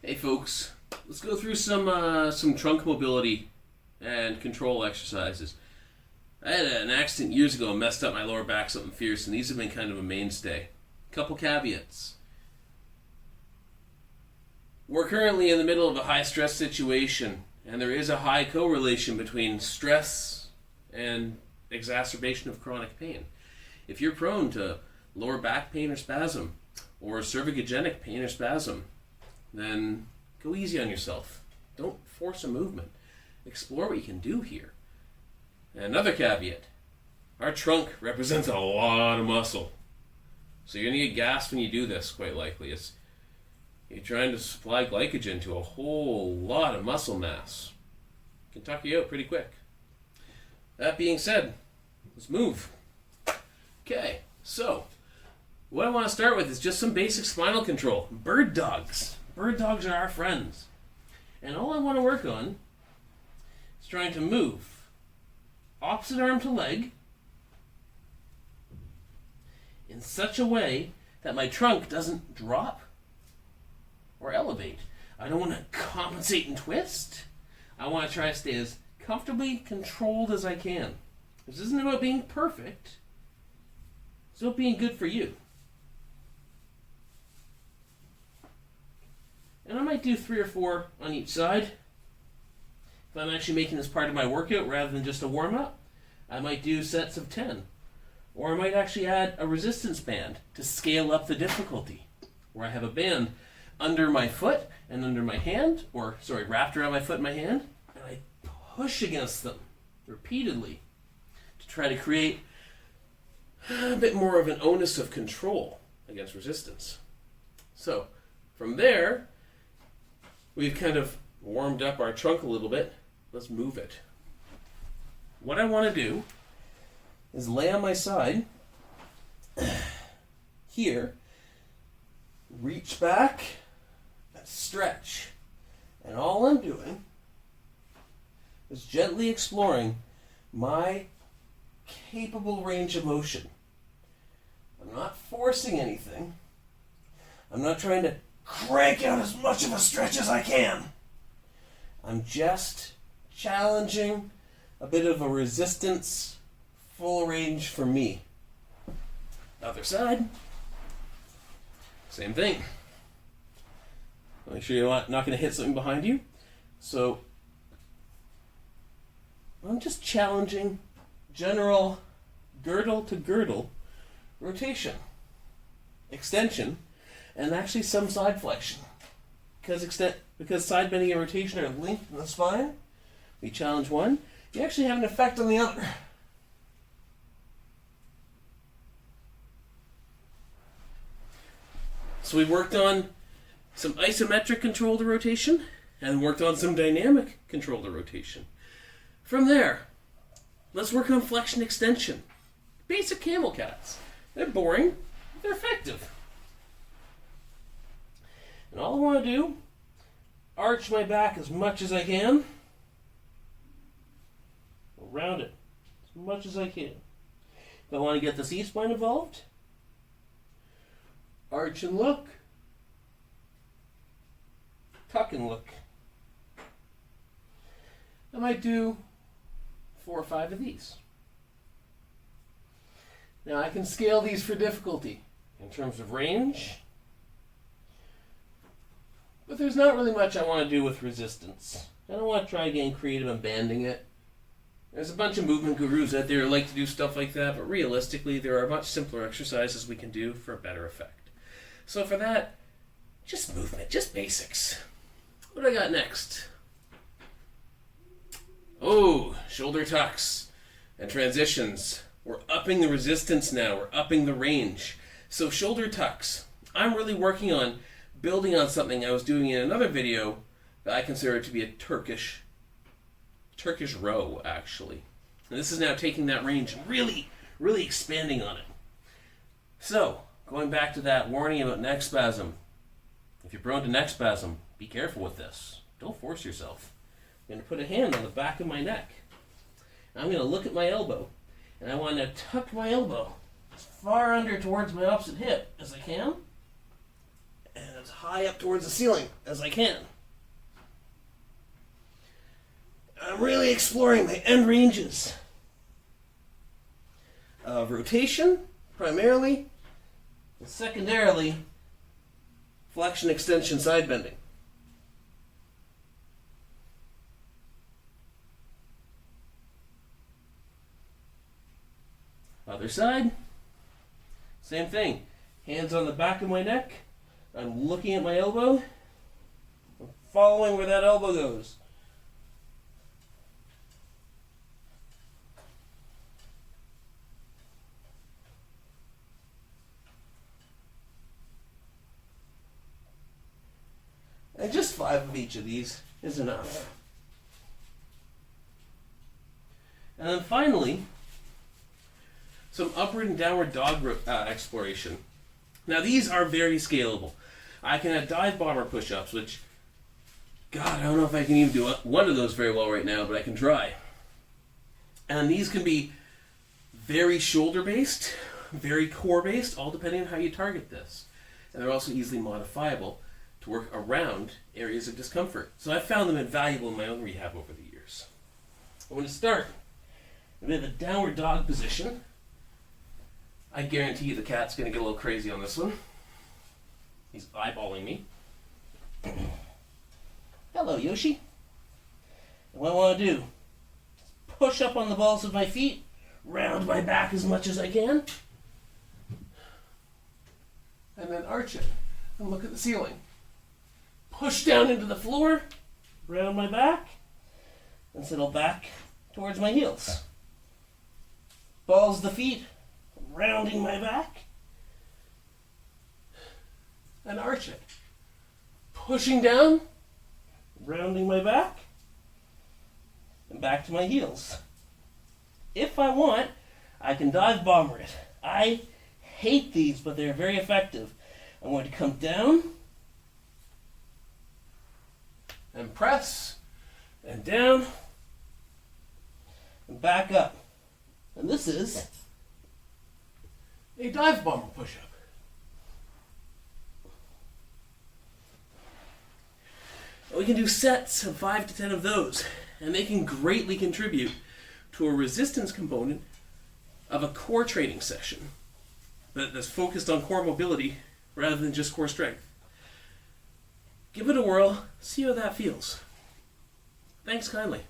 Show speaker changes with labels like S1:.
S1: Hey folks, let's go through some trunk mobility and control exercises. I had an accident years ago and messed up my lower back something fierce, and these have been kind of a mainstay. Couple caveats. We're currently in the middle of a high stress situation, and there is a high correlation between stress and exacerbation of chronic pain. If you're prone to lower back pain or spasm, or cervicogenic pain or spasm, then go easy on yourself. Don't force a movement. Explore what you can do here. And another caveat, our trunk represents a lot of muscle. So you're going to get gas when you do this, quite likely. You're trying to supply glycogen to a whole lot of muscle mass. It can tuck you out pretty quick. That being said, let's move. Okay, so what I want to start with is just some basic spinal control. Bird dogs. Bird dogs are our friends. And all I want to work on is trying to move opposite arm to leg in such a way that my trunk doesn't drop or elevate. I don't want to compensate and twist. I want to try to stay as comfortably controlled as I can. This isn't about being perfect. It's about being good for you. And I might do 3 or 4 on each side. If I'm actually making this part of my workout rather than just a warm-up, I might do sets of 10. Or I might actually add a resistance band to scale up the difficulty, where I have a band under my foot and under my hand, wrapped around my foot and my hand, and I push against them repeatedly to try to create a bit more of an onus of control against resistance. So, from there, we've kind of warmed up our trunk a little bit. Let's move it. What I want to do is lay on my side here, reach back, and stretch. And all I'm doing is gently exploring my capable range of motion. I'm not forcing anything. I'm not trying to crank out as much of a stretch as I can. I'm just challenging a bit of a resistance, full range for me. Other side, same thing. Make sure you're not going to hit something behind you. So I'm just challenging general girdle to girdle rotation, extension, and actually some side flexion. Because side bending and rotation are linked in the spine, we challenge one, you actually have an effect on the other. So we worked on some isometric control to rotation, and worked on some dynamic control to rotation. From there, let's work on flexion extension. Basic Camel Cats. They're boring, they're effective. And all I want to do, arch my back as much as I can, round it as much as I can. If I want to get the C-spine involved, arch and look, tuck and look. I might do 4 or 5 of these. Now I can scale these for difficulty in terms of range, but there's not really much I want to do with resistance. I don't want to try getting creative and banding it. There's a bunch of movement gurus out there who like to do stuff like that, but realistically there are much simpler exercises we can do for a better effect. So for that, just movement, just basics. What do I got next? Oh, shoulder tucks and transitions. We're upping the resistance now. We're upping the range. So shoulder tucks. I'm really working on building on something I was doing in another video that I consider to be a Turkish row, actually. And this is now taking that range and really expanding on it. So, going back to that warning about neck spasm. If you're prone to neck spasm, be careful with this. Don't force yourself. I'm going to put a hand on the back of my neck. I'm going to look at my elbow. And I want to tuck my elbow as far under towards my opposite hip as I can. And as as high up towards the ceiling as I can. I'm really exploring the end ranges of rotation, primarily, and secondarily, flexion, extension, side bending. Other side, same thing. Hands on the back of my neck. I'm looking at my elbow. I'm following where that elbow goes. And just 5 of each of these is enough. And then finally, some upward and downward dog exploration. Now these are very scalable. I can have dive bomber push-ups, which, God, I don't know if I can even do one of those very well right now, but I can try. And these can be very shoulder-based, very core-based, all depending on how you target this. And they're also easily modifiable to work around areas of discomfort. So I've found them invaluable in my own rehab over the years. I'm going to start with a downward dog position. I guarantee you the cat's going to get a little crazy on this one. He's eyeballing me. Hello, Yoshi. And what I want to do is push up on the balls of my feet, round my back as much as I can, and then arch it and look at the ceiling. Push down into the floor, round my back, and settle back towards my heels. Balls of the feet, rounding my back, and arch it. Pushing down, rounding my back, and back to my heels. If I want, I can dive bomber it. I hate these, but they're very effective. I'm going to come down, and press, and down, and back up. And this is a dive bomber push-up. We can do sets of 5 to 10 of those, and they can greatly contribute to a resistance component of a core training session that's focused on core mobility rather than just core strength. Give it a whirl, see how that feels. Thanks kindly.